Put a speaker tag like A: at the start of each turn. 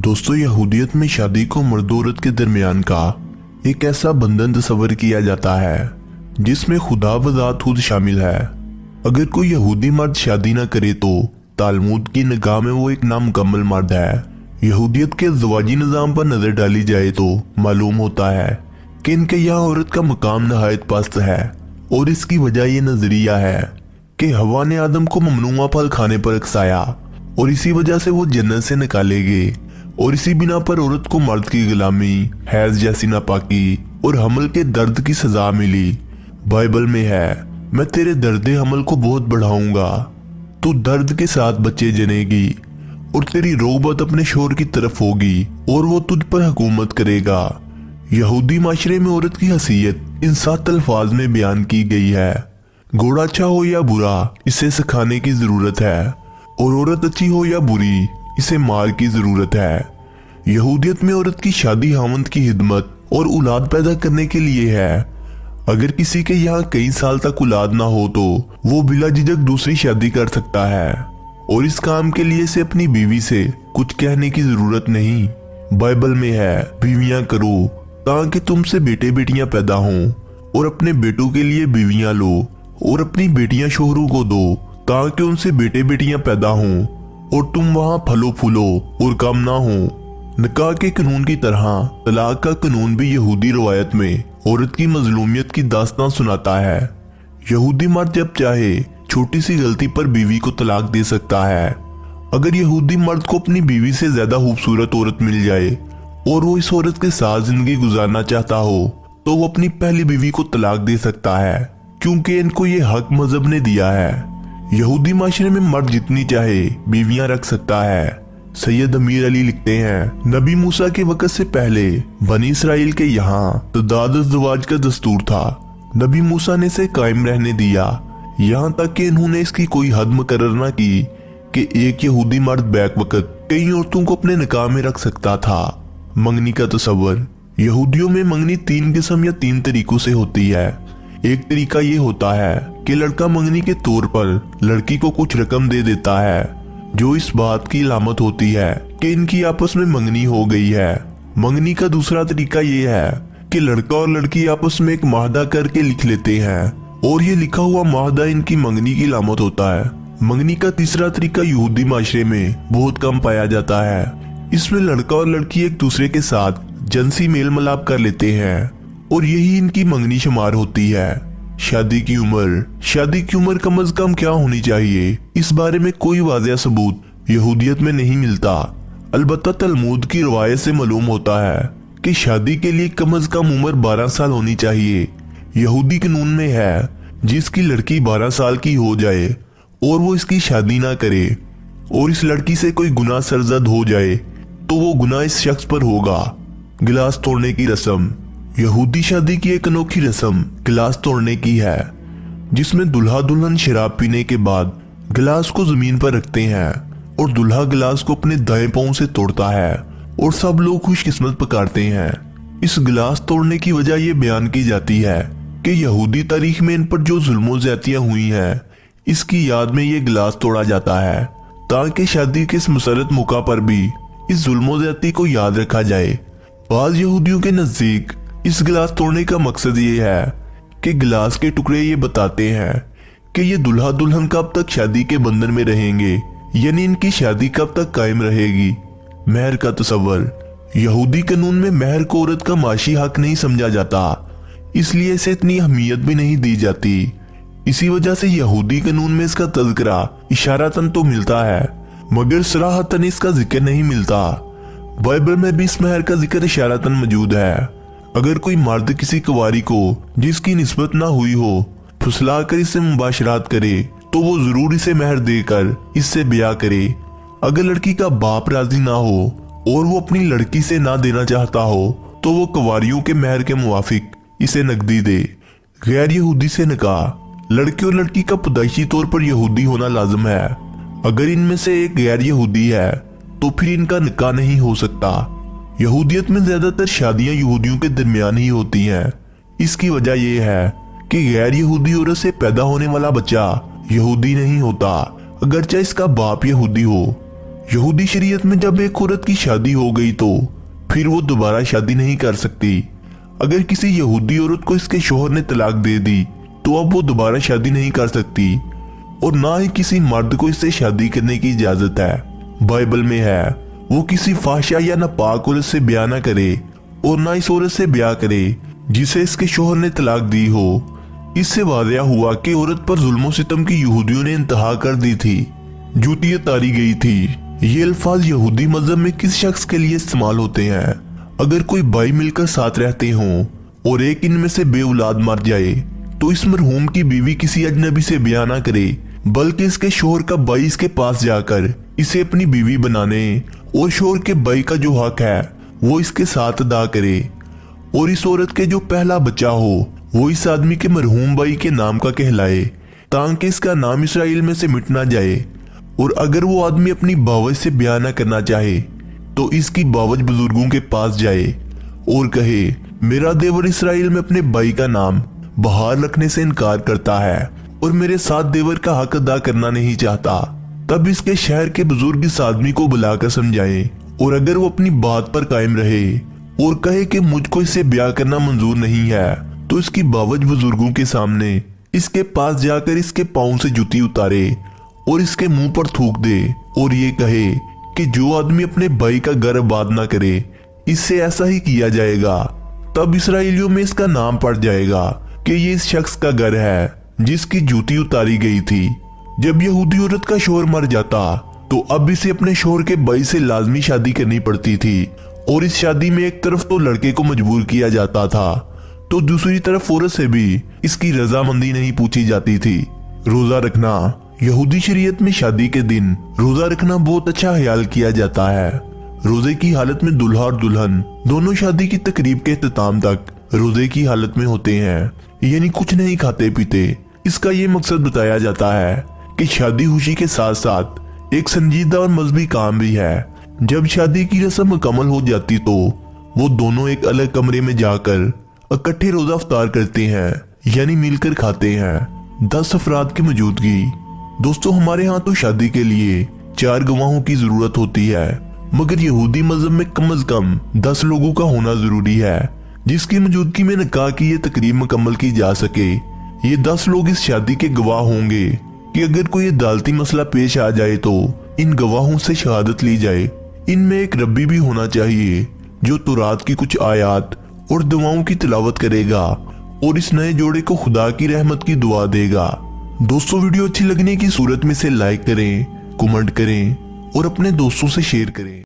A: दोस्तों, यहूदियत में शादी को मर्द औरत के दरमियान का एक ऐसा बंधन तस्वर किया जाता है जिसमें खुदा व ज़ात खुद शामिल है। अगर कोई यहूदी मर्द शादी न करे तो तालमूद की निगाह में वो एक नामुकम्मल मर्द है। यहूदियत के ज़वाजी निज़ाम पर नज़र डाली जाए तो मालूम होता है कि इनके यहाँ औरत का मकाम नहायत पस्त है, और इसकी वजह ये नज़रिया है कि हवा ने आदम को ममनूआ फल खाने पर उकसाया और इसी वजह से वो जन्नत से निकाले गए, और इसी बिना पर औरत को मर्द की गुलामी, हैज जैसी नापाकी और हमल के दर्द की सजा मिली। बाइबल में है, मैं तेरे दर्द हमल को बहुत बढ़ाऊंगा, तू दर्द के साथ बच्चे जनेगी और तेरी रोबत अपने शोर की तरफ होगी और वो तुझ पर हुकूमत करेगा। यहूदी माशरे में औरत की हैसियत इन 7 अल्फाज में बयान की गई है। घोड़ा अच्छा हो या बुरा, इसे सिखाने की जरूरत है, और औरत अच्छी हो या बुरी, इसे मार की जरूरत है। यहूदियत में औरत की शादी हावंद की हिदमत और औलाद पैदा करने के लिए है। अगर किसी के यहाँ कई साल तक औलाद ना हो तो वो बिला झिझक दूसरी शादी कर सकता है, और इस काम के लिए से अपनी बीवी से कुछ कहने की जरूरत नहीं। बाइबल में है, बीवियां करो ताकि तुमसे बेटे बेटियां पैदा हों, और अपने बेटों के लिए बीवियां लो, और अपनी बेटियां शोहरों को दो ताकि उनसे बेटे बेटियां पैदा हों, और तुम वहां फलो फूलो और कम ना हो। निकाह के कानून की तरह तलाक का कानून भी यहूदी रवायत में औरत की मजलूमियत की दास्तान सुनाता है। यहूदी मर्द जब चाहे छोटी सी गलती पर बीवी को तलाक दे सकता है। अगर यहूदी मर्द को अपनी बीवी से ज्यादा खूबसूरत औरत मिल जाए और वो इस औरत के साथ जिंदगी गुजारना चाहता हो तो वो अपनी पहली बीवी को तलाक दे सकता है, क्योंकि इनको ये हक मजहब ने दिया है। यहूदी माशरे में मर्द जितनी चाहे बीवियां रख सकता है। सैयद अमीर अली लिखते हैं, नबी मूसा के वक्त से पहले बनी इसराइल के यहाँ तदाद का दस्तूर था। नबी मूसा ने इसे कायम रहने दिया, यहाँ तक कि इन्होंने इसकी कोई हद मुकर्रर न की कि एक यहूदी मर्द बैक वक्त कई औरतों को अपने निकाह में रख सकता था। मंगनी का तस्वर। यहूदियों में मंगनी 3 किस्म या 3 तरीकों से होती है। एक तरीका ये होता है कि लड़का मंगनी के तौर पर लड़की को कुछ रकम दे देता है, जो इस बात की अलामत होती है कि इनकी आपस में मंगनी हो गई है। मंगनी का दूसरा तरीका ये है कि लड़का और लड़की आपस में एक माहदा करके लिख लेते हैं, और ये लिखा हुआ माहदा इनकी मंगनी की अलामत होता है। मंगनी का तीसरा तरीका यहूदी माशरे में बहुत कम पाया जाता है। इसमें लड़का और लड़की एक दूसरे के साथ जिनसी मेल मिलाप कर लेते हैं, और यही इनकी मंगनी शुमार होती है। शादी की उम्र कम अज कम क्या होनी चाहिए, इस बारे में कोई वाज़ेह सबूत यहूदियत में नहीं मिलता। अलबत्ता तलमूद की रवायत से मालूम होता है कि शादी के लिए कम अज कम उम्र 12 साल होनी चाहिए। यहूदी कानून में है, जिसकी लड़की 12 साल की हो जाए और वो इसकी शादी ना करे और इस लड़की से कोई गुनाह सरजद हो जाए तो वो गुनाह इस शख्स पर होगा। गिलास तोड़ने की रस्म। यहूदी शादी की एक अनोखी रस्म गिलास तोड़ने की है, जिसमें दुल्हा दुल्हन शराब पीने के बाद गिलास को जमीन पर रखते हैं और दुल्हा गिलास को अपने दाएं पांव से तोड़ता है और सब लोग खुशकिस्मत पुकारते हैं। इस गिलास तोड़ने की वजह यह बयान की जाती है कि यहूदी तारीख में इन पर जो जुल्म ज्यादतियां हुई हैं, इसकी याद में ये गिलास तोड़ा जाता है, ताकि शादी के इस मुसरत मौका पर भी इस जुल्म ज्यादती को याद रखा जाए। बाज यहूदियों के नजदीक इस गिलास तोड़ने का मकसद ये है कि गिलास के टुकड़े ये बताते हैं कि ये दुल्हा दुल्हन कब तक शादी के बंधन में रहेंगे, यानी इनकी शादी कब तक कायम रहेगी। महर का तस्वर। यहूदी कानून में महर को औरत का माशी हक नहीं समझा जाता, इसलिए इसे इतनी अहमियत भी नहीं दी जाती। इसी वजह से यहूदी कानून में इसका तज़किरा इशारतन तो मिलता है, मगर सराहतन इसका जिक्र नहीं मिलता। बाइबल में भी इस महर का जिक्र इशारतन मौजूद है। अगर कोई मर्द किसी कुंवारी को जिसकी निस्बत ना हुई हो फुसला कर इससे मुबाशरात करे तो वो जरूर इसे महर देकर इससे ब्याह करे। अगर लड़की का बाप राजी ना हो और वो अपनी लड़की से ना देना चाहता हो तो वो कुंवारियों के महर के मुवाफिक इसे नकदी दे। गैर यहूदी से निकाह। लड़के और लड़की का पैदाइशी तौर पर यहूदी होना लाजम है। अगर इनमें से एक गैर यहूदी है तो फिर इनका निकाह नहीं हो सकता। यहूदियत में ज्यादातर शादियां यहूदियों के दरमियान ही होती हैं। इसकी वजह यह है कि गैर यहूदी औरत से पैदा होने वाला बच्चा यहूदी नहीं होता, अगरचे इसका बाप यहूदी हो। यहूदी शरीयत में जब एक औरत की शादी हो गई तो फिर वो दोबारा शादी नहीं कर सकती। अगर किसी यहूदी औरत को इसके शोहर ने तलाक दे दी तो अब वो दोबारा शादी नहीं कर सकती और ना ही किसी मर्द को इससे शादी करने की इजाजत है। बाइबल में है वो किसी फाहिशा या नापाक औरत से ब्याह न करे और ना इस औरत से ब्याह करे जिसे इसके शोहर ने तलाक दी हो। इससे वादिया हुआ कि औरत पर जुल्म सितम की यहूदियों ने इंतहा कर दी थी, जूतियां तारी गई थी। ये अल्फाज यहूदी मजहब में किस शख्स के लिए इस्तेमाल होते हैं? अगर कोई भाई मिलकर साथ रहते हों और एक इनमें से बेऔलाद मर जाए तो इस मरहूम की बीवी किसी अजनबी से ब्याह ना करे बल्कि इसके शोहर का भाई इसके पास जाकर इसे अपनी बीवी बनाने और शोहर के भाई का जो हक है वो इसके साथ अदा करे और इस औरत के जो पहला बच्चा हो वो इस आदमी के मरहूम भाई के नाम का कहलाए ताकि इसका नाम इसराइल में से मिट ना जाए। और अगर वो आदमी अपनी बावज से ब्याह ना करना चाहे तो इसकी बावज बुजुर्गों के पास जाए और कहे मेरा देवर इसराइल में अपने भाई का नाम बहार रखने से इनकार करता है और मेरे साथ देवर का हक अदा करना नहीं चाहता। तब इसके शहर के बुजुर्ग इस आदमी को बुलाकर समझाएं और अगर वो अपनी बात पर कायम रहे और कहे कि मुझको इससे ब्याह करना मंजूर नहीं है तो इसकी बावज बुजुर्गों के सामने इसके पास जाकर इसके पांव से जूती उतारे और इसके मुंह पर थूक दे और ये कहे कि जो आदमी अपने भाई का घर आबाद ना करे इससे ऐसा ही किया जाएगा। तब इसराइलियों में इसका नाम पड़ जाएगा कि ये इस शख्स का घर है जिसकी जूती उतारी गई थी। जब यहूदी औरत का शोहर मर जाता तो अब इसे अपने शोहर के भाई से लाजमी शादी करनी पड़ती थी और इस शादी में एक तरफ तो लड़के को मजबूर किया जाता था तो दूसरी तरफ औरत से भी इसकी रजामंदी नहीं पूछी जाती थी। रोजा रखना। यहूदी शरीयत में शादी के दिन रोजा रखना बहुत अच्छा ख्याल किया जाता है। रोजे की हालत में दूल्हा और दुल्हन दोनों शादी की तकरीब के इख्तिताम तक रोजे की हालत में होते हैं, यानी कुछ नहीं खाते पीते। इसका ये मकसद बताया जाता है कि शादी खुशी के साथ साथ एक संजीदा और मजहबी काम भी है। जब शादी की रस्म मुकम्मल हो जाती तो वो दोनों एक अलग कमरे में जाकर इकट्ठे रोजा इफ्तार करते हैं, यानी मिलकर खाते हैं। 10 अफराद की मौजूदगी। दोस्तों हमारे यहाँ तो शादी के लिए 4 गवाहों की जरूरत होती है, मगर यहूदी मजहब में कम से कम 10 लोगों का होना जरूरी है जिसकी मौजूदगी में निकाह की ये तकरीब मुकम्मल की जा सके। ये 10 लोग इस शादी के गवाह होंगे कि अगर कोई अदालती मसला पेश आ जाए तो इन गवाहों से शहादत ली जाए। इनमें एक रब्बी भी होना चाहिए जो तुरात की कुछ आयात और दुआओं की तिलावत करेगा और इस नए जोड़े को खुदा की रहमत की दुआ देगा। दोस्तों वीडियो अच्छी लगने की सूरत में से लाइक करें, कमेंट करें और अपने दोस्तों से शेयर करें।